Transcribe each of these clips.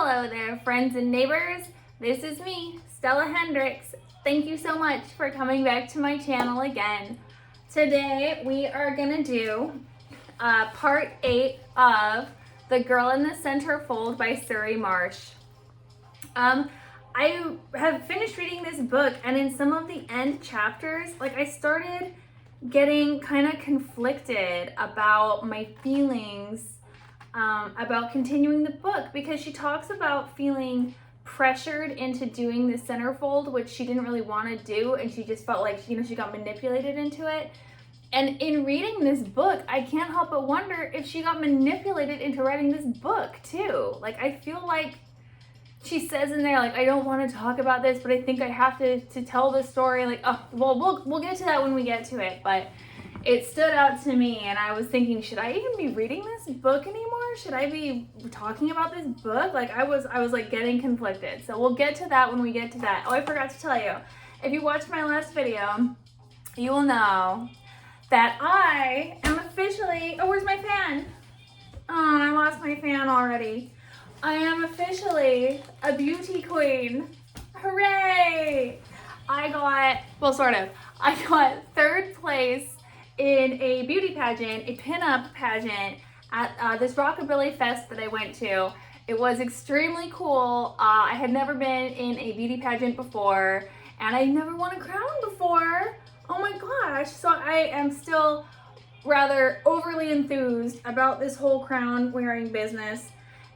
Hello there, friends and neighbors. This is me, Stella Hendricks. Thank you so much for coming back to my channel again. Today we are gonna do part 8 of The Girl in the Centerfold by Surrey Marshe. I have finished reading this book, and in some of the end chapters, I started getting kind of conflicted about my feelings about continuing the book, because she talks about feeling pressured into doing the centerfold, which she didn't really want to do, and she just felt like, she got manipulated into it. And in reading this book, I can't help but wonder if she got manipulated into writing this book too. I feel like she says in there, I don't want to talk about this, but I think I have to tell the story. We'll get to that when we get to it, but it stood out to me, and I was thinking, should I even be reading this book anymore? Should I be talking about this book? I was getting conflicted. So we'll get to that when we get to that. Oh, I forgot to tell you. If you watched my last video, you will know that I am officially, oh, where's my fan? Oh, I lost my fan already. I am officially a beauty queen. Hooray! I got 3rd place in a beauty pageant, a pinup pageant at this Rockabilly Fest that I went to. It was extremely cool. I had never been in a beauty pageant before, and I never won a crown before. Oh my gosh. So I am still rather overly enthused about this whole crown wearing business,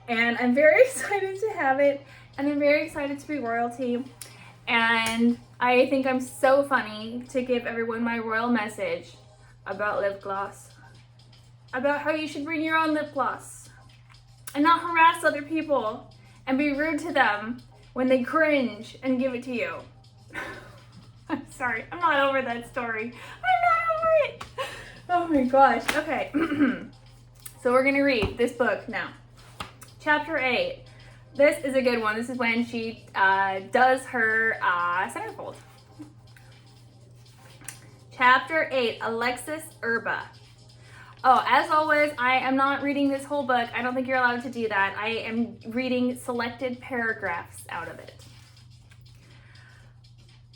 and I'm very excited to have it, and I'm very excited to be royalty. And I think I'm so funny to give everyone my royal message about lip gloss, about how you should bring your own lip gloss and not harass other people and be rude to them when they cringe and give it to you. I'm sorry, I'm not over that story. I'm not over it. Oh my gosh. Okay. So we're gonna read this book now. Chapter 8. This is a good one. This is when she does her centerfold. Chapter 8, Alexis Urba. Oh, as always, I am not reading this whole book. I don't think you're allowed to do that. I am reading selected paragraphs out of it.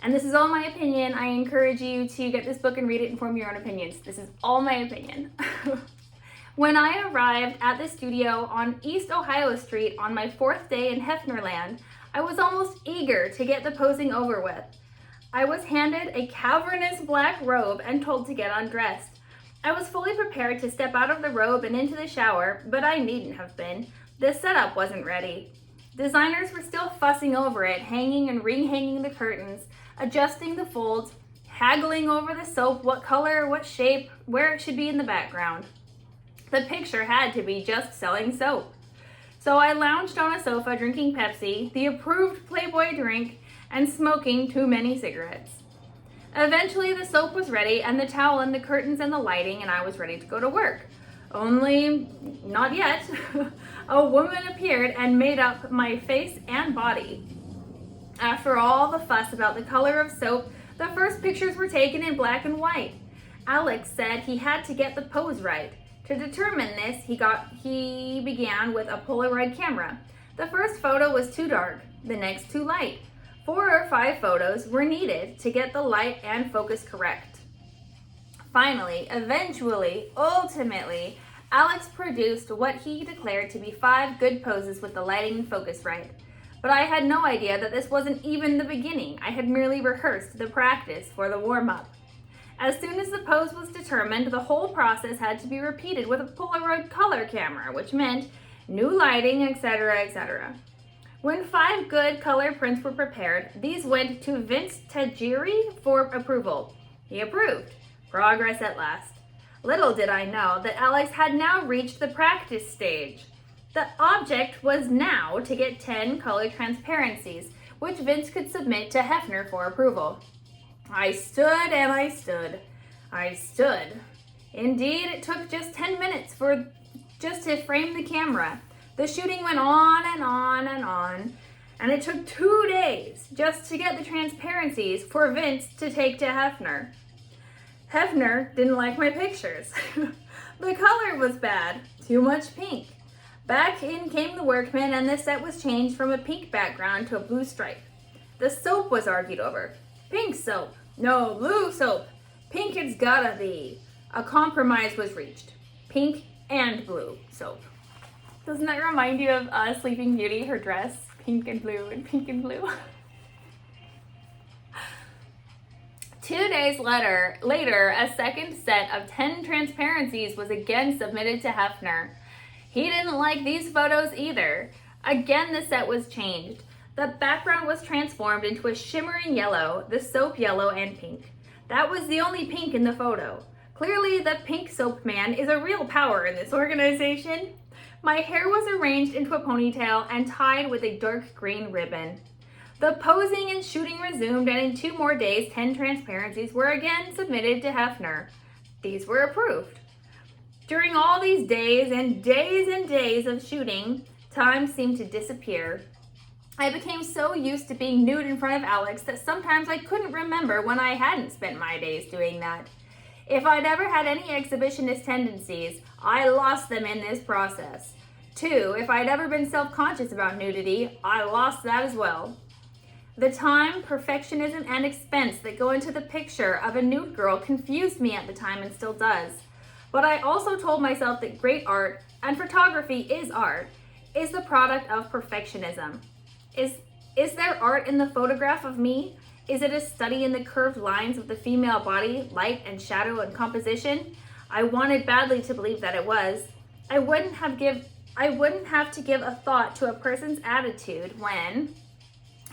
And this is all my opinion. I encourage you to get this book and read it and form your own opinions. This is all my opinion. When I arrived at the studio on East Ohio Street on my 4th day in Hefnerland, I was almost eager to get the posing over with. I was handed a cavernous black robe and told to get undressed. I was fully prepared to step out of the robe and into the shower, but I needn't have been. The setup wasn't ready. Designers were still fussing over it, hanging and re-hanging the curtains, adjusting the folds, haggling over the soap, what color, what shape, where it should be in the background. The picture had to be just selling soap. So I lounged on a sofa drinking Pepsi, the approved Playboy drink, and smoking too many cigarettes. Eventually the soap was ready, and the towel and the curtains and the lighting, and I was ready to go to work. Only, not yet, a woman appeared and made up my face and body. After all the fuss about the color of soap, the first pictures were taken in black and white. Alex said he had to get the pose right. To determine this, he began with a Polaroid camera. The first photo was too dark, the next too light. 4 or 5 photos were needed to get the light and focus correct. Finally, eventually, ultimately, Alex produced what he declared to be 5 good poses with the lighting and focus right. But I had no idea that this wasn't even the beginning. I had merely rehearsed the practice for the warm-up. As soon as the pose was determined, the whole process had to be repeated with a Polaroid color camera, which meant new lighting, etc., etc. When 5 good color prints were prepared, these went to Vince Tajiri for approval. He approved. Progress at last. Little did I know that Alex had now reached the practice stage. The object was now to get 10 color transparencies, which Vince could submit to Hefner for approval. I stood and I stood. I stood. Indeed, it took just 10 minutes just to frame the camera. The shooting went on and on and on, and it took 2 days just to get the transparencies for Vince to take to Hefner. Hefner didn't like my pictures. The color was bad, too much pink. Back in came the workmen, and the set was changed from a pink background to a blue stripe. The soap was argued over. Pink soap. No, blue soap. Pink it's gotta be. A compromise was reached. Pink and blue soap. Doesn't that remind you of Sleeping Beauty, her dress? Pink and blue and pink and blue. 2 days later, a second set of 10 transparencies was again submitted to Hefner. He didn't like these photos either. Again, the set was changed. The background was transformed into a shimmering yellow, the soap yellow and pink. That was the only pink in the photo. Clearly, the pink soap man is a real power in this organization. My hair was arranged into a ponytail and tied with a dark green ribbon. The posing and shooting resumed, and in 2 more days, 10 transparencies were again submitted to Hefner. These were approved. During all these days and days of shooting, time seemed to disappear. I became so used to being nude in front of Alex that sometimes I couldn't remember when I hadn't spent my days doing that. If I'd ever had any exhibitionist tendencies, I lost them in this process. 2, if I'd ever been self-conscious about nudity, I lost that as well. The time, perfectionism, and expense that go into the picture of a nude girl confused me at the time and still does. But I also told myself that great art, and photography is art, is the product of perfectionism. Is there art in the photograph of me? Is it a study in the curved lines of the female body, light and shadow and composition? I wanted badly to believe that it was. I wouldn't have to give a thought to a person's attitude when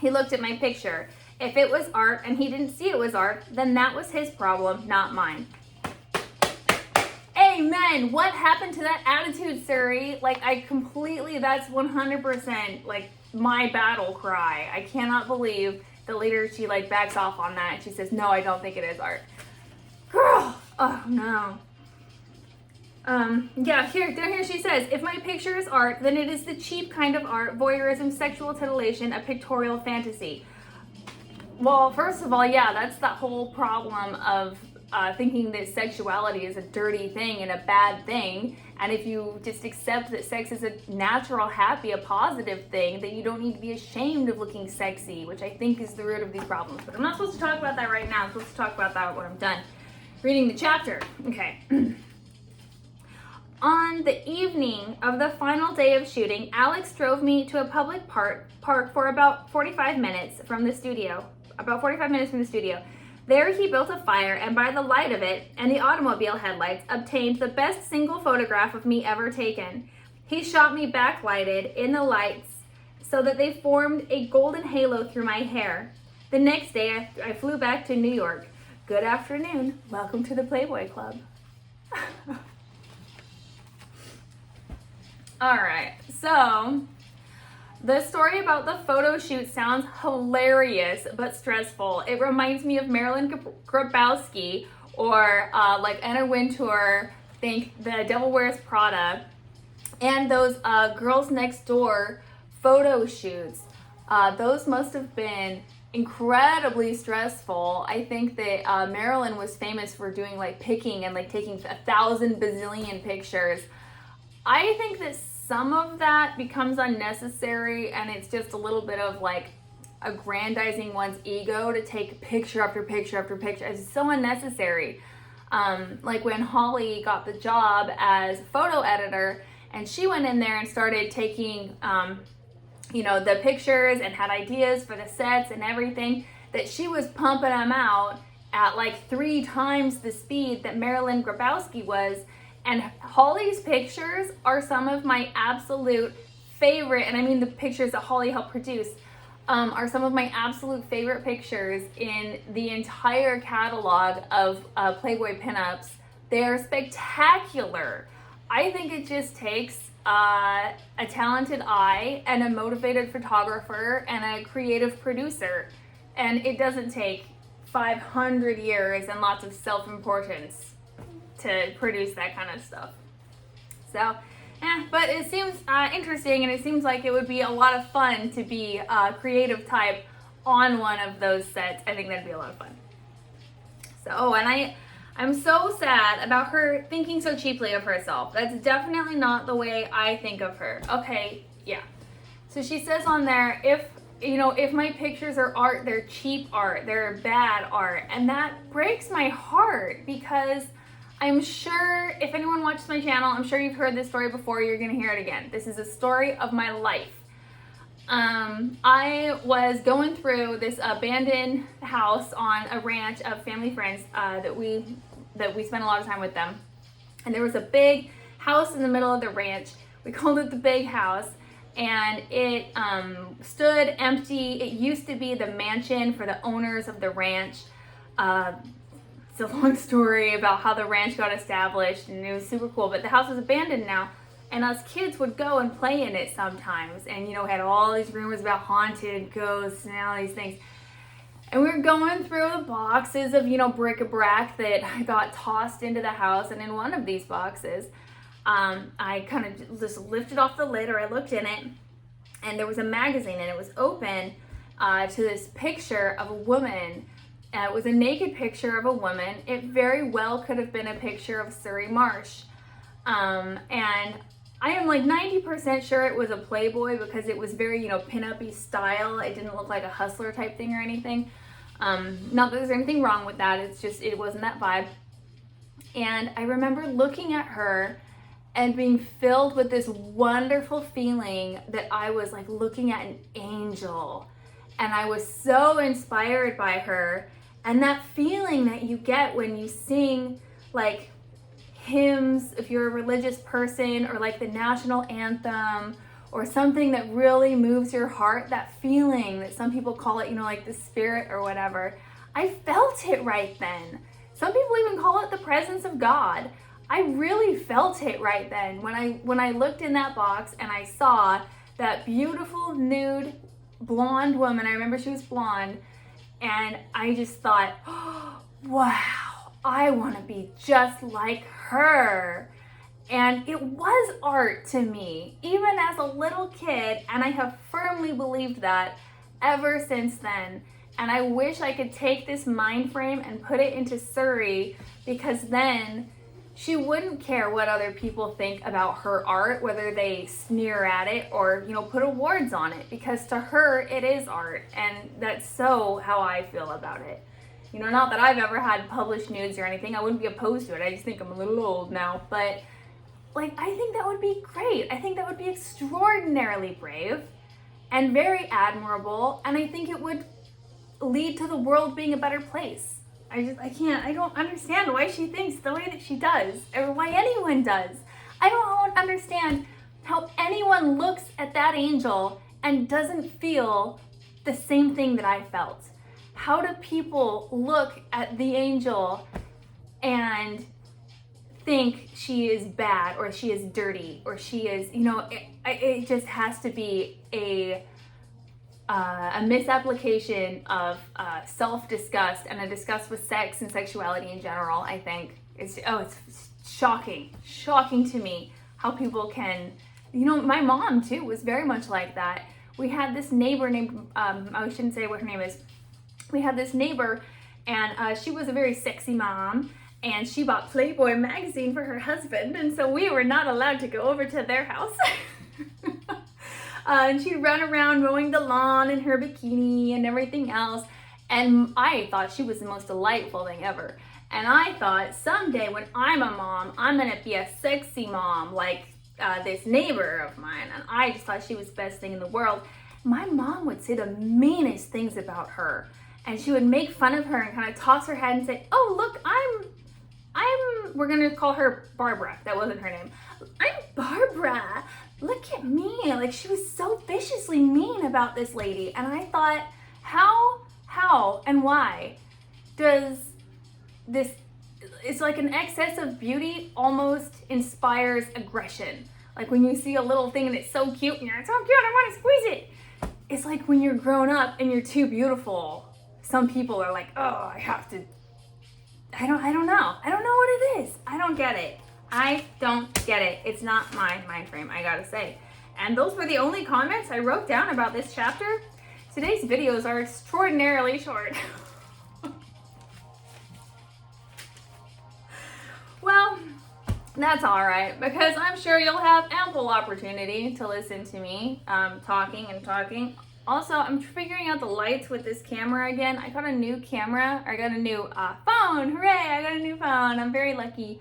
he looked at my picture. If it was art and he didn't see it was art, then that was his problem, not mine. Amen. What happened to that attitude, Surrey? Like, that's 100% like my battle cry. I cannot believe that later she like backs off on that and she says, no, I don't think it is art. Girl, oh no. Yeah, here she says, if my picture is art, then it is the cheap kind of art, voyeurism, sexual titillation, a pictorial fantasy. Well, first of all, yeah, that's the whole problem of thinking that sexuality is a dirty thing and a bad thing. And if you just accept that sex is a natural, happy, a positive thing, then you don't need to be ashamed of looking sexy, which I think is the root of these problems. But I'm not supposed to talk about that right now. I'm supposed to talk about that when I'm done reading the chapter. Okay. On the evening of the final day of shooting, Alex drove me to a public park for about 45 minutes from the studio. There he built a fire, and by the light of it and the automobile headlights, obtained the best single photograph of me ever taken. He shot me backlighted in the lights so that they formed a golden halo through my hair. The next day, I flew back to New York. Good afternoon. Welcome to the Playboy Club. All right, so the story about the photo shoot sounds hilarious but stressful. It reminds me of Marilyn Grabowski or like Anna Wintour, think The Devil Wears Prada, and those Girls Next Door photo shoots. Those must have been incredibly stressful. I think that Marilyn was famous for doing like picking and like taking 1,000 bazillion pictures. I think that some of that becomes unnecessary, and it's just a little bit of like aggrandizing one's ego to take picture after picture after picture. It's so unnecessary. Like when Holly got the job as photo editor, and she went in there and started taking, the pictures and had ideas for the sets and everything, that she was pumping them out at like 3 times the speed that Marilyn Grabowski was. And Holly's pictures are some of my absolute favorite, and I mean the pictures that Holly helped produce, are some of my absolute favorite pictures in the entire catalog of Playboy pinups. They are spectacular. I think it just takes a talented eye and a motivated photographer and a creative producer. And it doesn't take 500 years and lots of self-importance to produce that kind of stuff. So, but it seems interesting, and it seems like it would be a lot of fun to be a creative type on one of those sets. I think that'd be a lot of fun. So, and I'm so sad about her thinking so cheaply of herself. That's definitely not the way I think of her. Okay, yeah. So she says on there, if my pictures are art, they're cheap art, they're bad art. And that breaks my heart because I'm sure if anyone watches my channel, I'm sure you've heard this story before, you're gonna hear it again. This is a story of my life. I was going through this abandoned house on a ranch of family friends that we spent a lot of time with them. And there was a big house in the middle of the ranch. We called it the big house. And it stood empty. It used to be the mansion for the owners of the ranch. It's a long story about how the ranch got established, and it was super cool. But the house is abandoned now, and us kids would go and play in it sometimes. And had all these rumors about haunted ghosts and all these things. And we were going through the boxes of bric-a-brac that got tossed into the house. And in one of these boxes, I kind of just lifted off the lid, or I looked in it, and there was a magazine, and it was open to this picture of a woman. It was a naked picture of a woman. It very well could have been a picture of Surrey Marshe. And I am like 90% sure it was a Playboy because it was very, pin-up-y style. It didn't look like a hustler type thing or anything. Not that there's anything wrong with that. It's just, it wasn't that vibe. And I remember looking at her and being filled with this wonderful feeling that I was like looking at an angel. And I was so inspired by her. And that feeling that you get when you sing like hymns, if you're a religious person, or like the national anthem, or something that really moves your heart, that feeling that some people call it, like the spirit or whatever. I felt it right then. Some people even call it the presence of God. I really felt it right then when I looked in that box and I saw that beautiful nude blonde woman. I remember she was blonde, and I just thought, oh, wow, I want to be just like her. And it was art to me, even as a little kid, and I have firmly believed that ever since then. And I wish I could take this mind frame and put it into Surrey, because then she wouldn't care what other people think about her art, whether they sneer at it or, put awards on it, because to her, it is art. And that's so how I feel about it. Not that I've ever had published nudes or anything. I wouldn't be opposed to it. I just think I'm a little old now. But, I think that would be great. I think that would be extraordinarily brave and very admirable. And I think it would lead to the world being a better place. I don't understand why she thinks the way that she does, or why anyone does. I don't understand how anyone looks at that angel and doesn't feel the same thing that I felt. How do people look at the angel and think she is bad, or she is dirty, or she is, it just has to be a misapplication of self-disgust and a disgust with sex and sexuality in general. I think it's shocking to me how people can, my mom too was very much like that. We had this neighbor named, I shouldn't say what her name is. We had this neighbor, and she was a very sexy mom, and she bought Playboy magazine for her husband, and so we were not allowed to go over to their house. And she'd run around mowing the lawn in her bikini and everything else. And I thought she was the most delightful thing ever. And I thought someday when I'm a mom, I'm gonna be a sexy mom like this neighbor of mine. And I just thought she was the best thing in the world. My mom would say the meanest things about her. And she would make fun of her and kind of toss her head and say, oh, look, we're gonna call her Barbara. That wasn't her name. I'm Barbara. Look at me. Like, she was so viciously mean about this lady. And I thought, how and why does this, it's like an excess of beauty almost inspires aggression. Like when you see a little thing and it's so cute and you're like, so cute, I want to squeeze it. It's like when you're grown up and you're too beautiful. Some people are like, oh, I have to, I don't know. I don't know what it is. I don't get it. I don't get it. It's not my mind frame, I gotta say. And those were the only comments I wrote down about this chapter. Today's videos are extraordinarily short. That's all right, because I'm sure you'll have ample opportunity to listen to me talking and talking. Also, I'm figuring out the lights with this camera again. I got a new camera. I got a new phone. Hooray, I got a new phone. I'm very lucky.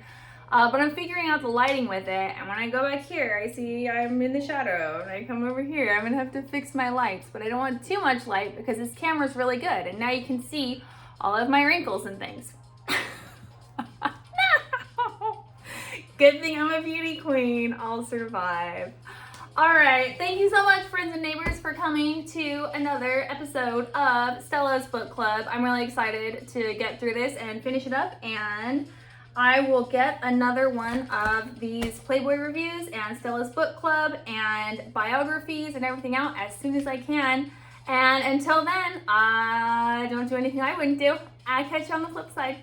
But I'm figuring out the lighting with it. And when I go back here, I see I'm in the shadow. And I come over here, I'm gonna have to fix my lights. But I don't want too much light because this camera's really good. And now you can see all of my wrinkles and things. Good thing I'm a beauty queen. I'll survive. All right. Thank you so much, friends and neighbors, for coming to another episode of Stella's Book Club. I'm really excited to get through this and finish it up. And I will get another one of these Playboy reviews and Stella's Book Club and biographies and everything out as soon as I can. And until then, don't do anything I wouldn't do. I'll catch you on the flip side.